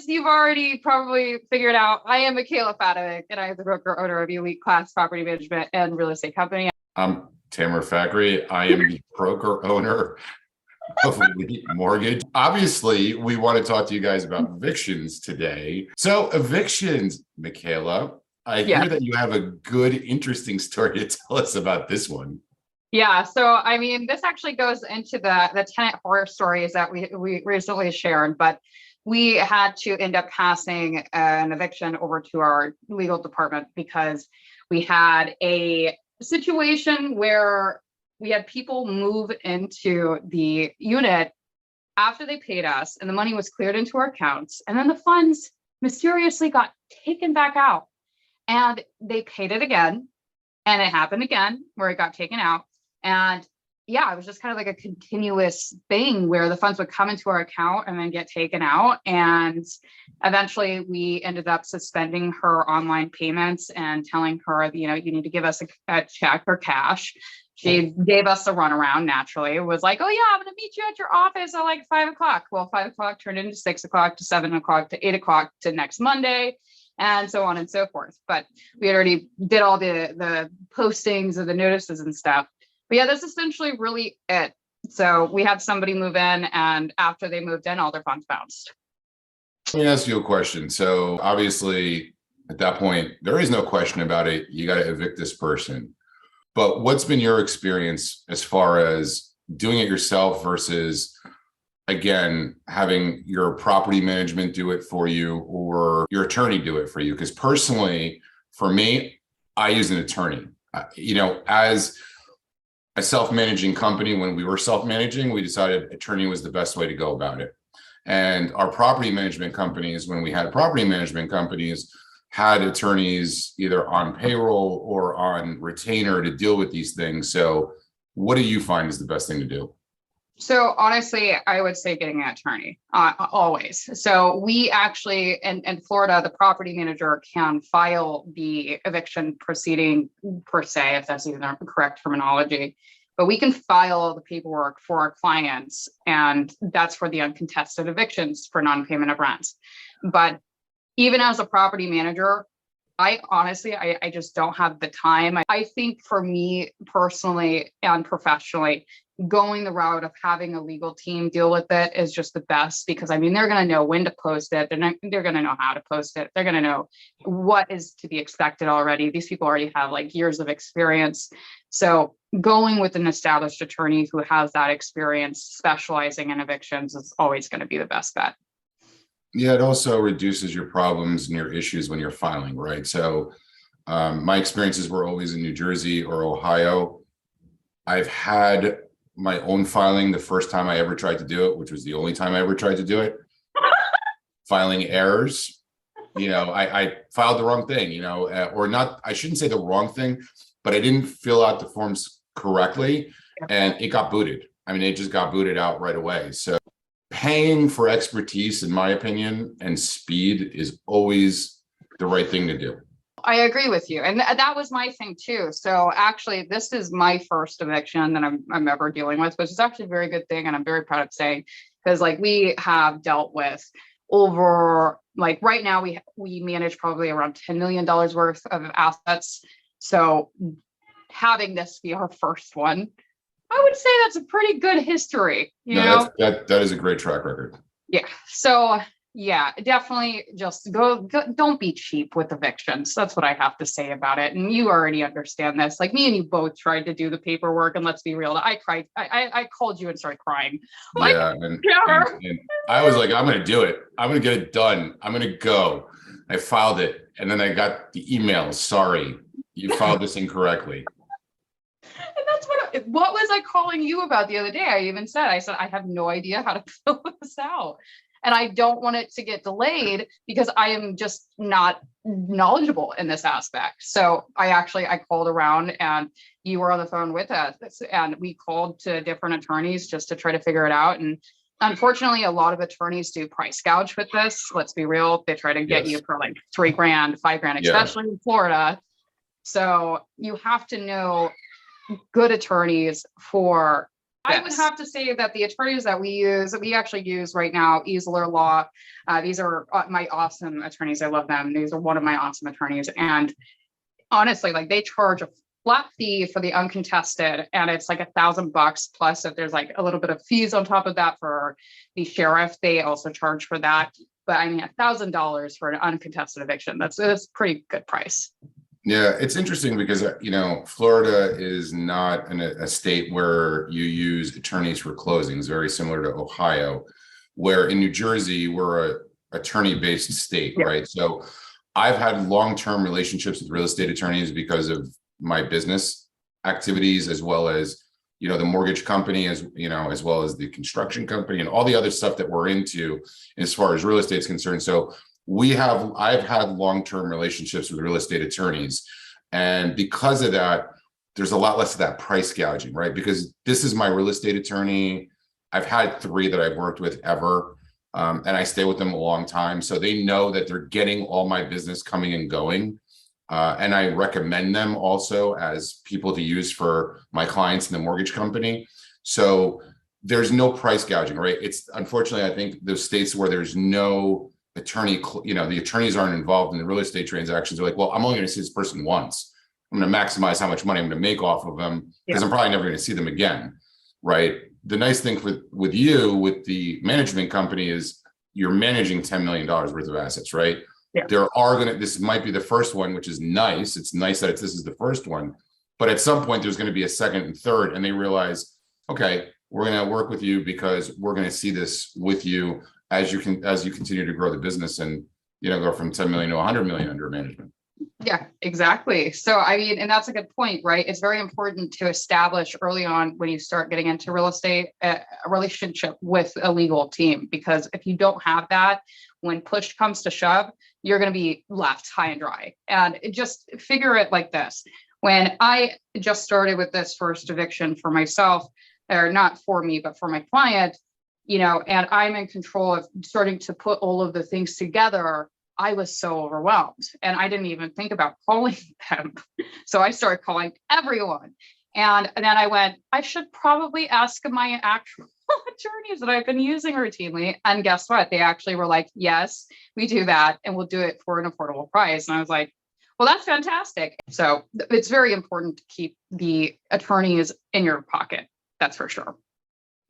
as you've already probably figured out, I am Mickayla Fatovic, and I am the broker owner of Elite Class Property Management and Real Estate Company. I'm Tammer Fakhry. I am the broker owner of Elite Mortgage. Obviously, we want to talk to you guys about evictions today. So evictions, Mickayla, I hear that you have a good, interesting story to tell us about this one. Yeah, so I mean, this actually goes into the tenant horror stories that we recently shared, but we had to end up passing an eviction over to our legal department because we had a situation where we had people move into the unit after they paid us and the money was cleared into our accounts, and then the funds mysteriously got taken back out and they paid it again, and it happened again where it got taken out. And yeah, it was just kind of like a continuous thing where the funds would come into our account and then get taken out. And eventually we ended up suspending her online payments and telling her, you need to give us a check or cash. She gave us a runaround, naturally. It was like, oh yeah, I'm going to meet you at your office at like 5 o'clock. Well, 5 o'clock turned into 6 o'clock to 7 o'clock to 8 o'clock to next Monday, and so on and so forth. But we had already did all the postings of the notices and stuff. But yeah, that's essentially really it. So we had somebody move in, and after they moved in, all their funds bounced. Let me ask you a question. So obviously, at that point, there is no question about it. You got to evict this person. But what's been your experience as far as doing it yourself versus, again, having your property management do it for you or your attorney do it for you? Because personally, for me, I use an attorney. As a self-managing company, when we were self-managing, we decided attorney was the best way to go about it. And our property management companies, when we had property management companies, had attorneys either on payroll or on retainer to deal with these things. So what do you find is the best thing to do? So honestly, I would say getting an attorney, always. So we actually, in Florida, the property manager can file the eviction proceeding per se, if that's even the correct terminology, but we can file the paperwork for our clients, and that's for the uncontested evictions for non-payment of rents. But even as a property manager, I honestly just don't have the time. I think for me personally and professionally, going the route of having a legal team deal with it is just the best, because I mean, they're going to know when to post it. They're going to know how to post it. They're going to know what is to be expected already. These people already have like years of experience. So going with an established attorney who has that experience specializing in evictions is always going to be the best bet. Yeah, it also reduces your problems and your issues when you're filing, right? So my experiences were always in New Jersey or Ohio. I've had my own filing the first time I ever tried to do it, which was the only time I ever tried to do it. Filing errors. I filed the wrong thing, or not, I shouldn't say the wrong thing, but I didn't fill out the forms correctly and it got booted. I mean, it just got booted out right away. So paying for expertise, in my opinion, and speed is always the right thing to do. I agree with you. And that was my thing too. So actually, this is my first eviction that I'm ever dealing with, which is actually a very good thing. And I'm very proud of saying, because like we have dealt with over, like right now, we manage probably around $10 million worth of assets. So having this be our first one, I would say that's a pretty good history. That is a great track record. Yeah. So yeah, definitely just go, don't be cheap with evictions. That's what I have to say about it. And you already understand this. Like me and you both tried to do the paperwork, and let's be real, I cried. I called you and started crying. Yeah. And I was like, I'm going to do it. I'm going to get it done. I'm going to go. I filed it. And then I got the email. Sorry, you filed this incorrectly. And that's what was I calling you about the other day? I said, I have no idea how to fill this out. And I don't want it to get delayed because I am just not knowledgeable in this aspect. So I called around, and you were on the phone with us, and we called to different attorneys just to try to figure it out. And unfortunately, a lot of attorneys do price gouge with this. Let's be real. They try to get you for like $3,000, $5,000, especially in Florida. So you have to know good attorneys for I would have to say that the attorneys that we actually use right now, Easler Law, these are my awesome attorneys. I love them. These are one of my awesome attorneys. And honestly, like they charge a flat fee for the uncontested, and it's like $1,000 plus if there's like a little bit of fees on top of that for the sheriff, they also charge for that. But I mean, $1,000 for an uncontested eviction, that's a pretty good price. Yeah, it's interesting because, Florida is not a state where you use attorneys for closings, very similar to Ohio, where in New Jersey, we're a attorney-based state, right? So I've had long-term relationships with real estate attorneys because of my business activities, as well as, the mortgage company, as well as the construction company and all the other stuff that we're into as far as real estate is concerned. So I've had long-term relationships with real estate attorneys. And because of that, there's a lot less of that price gouging, right? Because this is my real estate attorney. I've had 3 that I've worked with ever. And I stay with them a long time. So they know that they're getting all my business coming and going. And I recommend them also as people to use for my clients in the mortgage company. So there's no price gouging, right? It's unfortunately, I think those states where there's no attorney, the attorneys aren't involved in the real estate transactions. They're like, well, I'm only going to see this person once. I'm going to maximize how much money I'm going to make off of them because I'm probably never going to see them again, right? The nice thing with the management company is you're managing $10 million worth of assets, right? Yeah. This might be the first one, which is nice. It's nice that this is the first one, but at some point there's going to be a second and third, and they realize, okay, we're going to work with you because we're going to see this with you as you continue to grow the business and, go from 10 million to 100 million under management. Yeah, exactly. So, I mean, and that's a good point, right? It's very important to establish early on when you start getting into real estate, a relationship with a legal team, because if you don't have that, when push comes to shove, you're going to be left high and dry. And just figure it like this. When I just started with this first eviction for myself, or not for me, but for my client, and I'm in control of starting to put all of the things together, I was so overwhelmed and I didn't even think about calling them. So I started calling everyone. And then I went, I should probably ask my actual attorneys that I've been using routinely. And guess what? They actually were like, yes, we do that. And we'll do it for an affordable price. And I was like, well, that's fantastic. So it's very important to keep the attorneys in your pocket. That's for sure.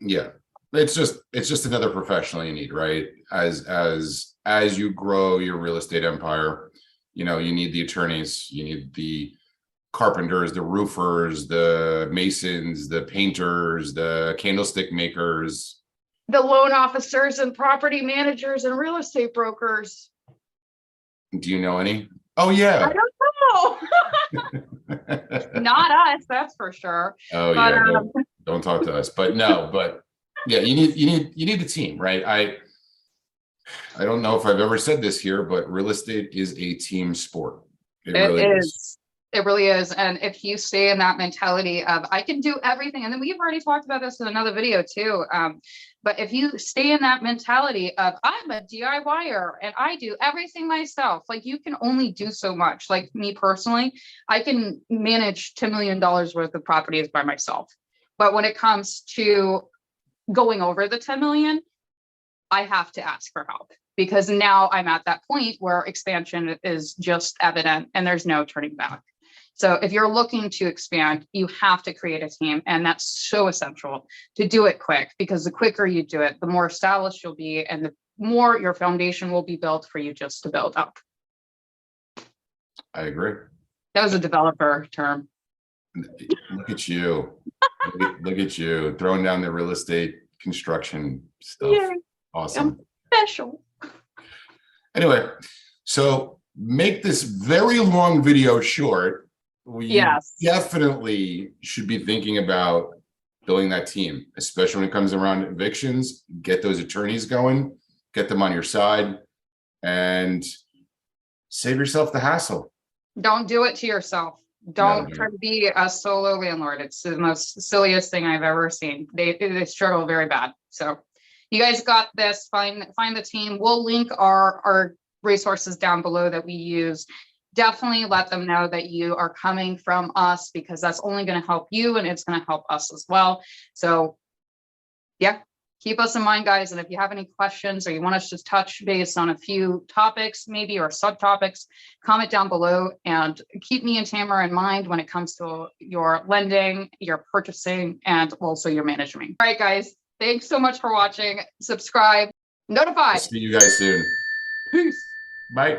Yeah. It's just another professional you need, right? As you grow your real estate empire, you need the attorneys, you need the carpenters, the roofers, the masons, the painters, the candlestick makers, the loan officers and property managers and real estate brokers. Do you know any? Oh yeah. I don't know. Not us, that's for sure. Oh but, yeah. Don't talk to us. But no, but yeah, you need the team, right? I don't know if I've ever said this here, but real estate is a team sport. It really is. It really is. And if you stay in that mentality of I can do everything, and then we've already talked about this in another video too. But if you stay in that mentality of I'm a DIYer and I do everything myself, like you can only do so much. Like me personally, I can manage $10 million worth of properties by myself. But when it comes to going over the 10 million, I have to ask for help because now I'm at that point where expansion is just evident and there's no turning back. So if you're looking to expand, you have to create a team. And that's so essential to do it quick, because the quicker you do it, the more established you'll be and the more your foundation will be built for you just to build up. I agree. That was a developer term. Look at you. Look at you throwing down the real estate construction stuff. Yeah, awesome. I'm special. Anyway, so make this very long video short. We definitely should be thinking about building that team, especially when it comes around evictions. Get those attorneys going, get them on your side, and save yourself the hassle. Don't do it to yourself. Don't try to be a solo landlord. It's the most silliest thing I've ever seen. They struggle very bad. So you guys got this. Find the team. We'll link our resources down below that we use. Definitely let them know that you are coming from us, because that's only going to help you and it's going to help us as well. So yeah, keep us in mind, guys. And if you have any questions or you want us to touch base on a few topics, maybe, or subtopics, comment down below and keep me and Tammer in mind when it comes to your lending, your purchasing, and also your management. All right, guys, thanks so much for watching. Subscribe, notify. See you guys soon. Peace. Bye.